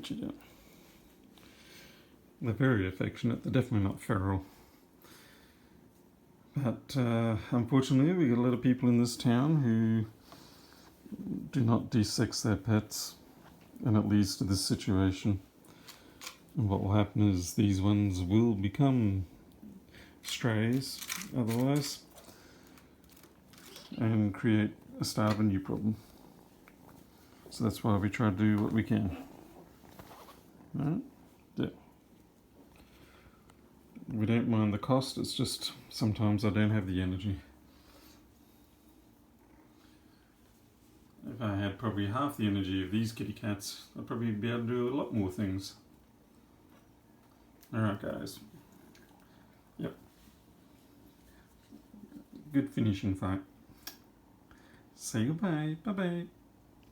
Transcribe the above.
put you down. They're very affectionate. They're definitely not feral. But unfortunately, we get a lot of people in this town who do not desex their pets, and it leads to this situation. And what will happen is these ones will become strays otherwise and create a starve and you problem. So that's why we try to do what we can. Alright? Yeah. We don't mind the cost, it's just sometimes I don't have the energy. If I had probably half the energy of these kitty cats, I'd probably be able to do a lot more things. Alright guys. Yep. Good finishing fight. Say goodbye. Bye bye.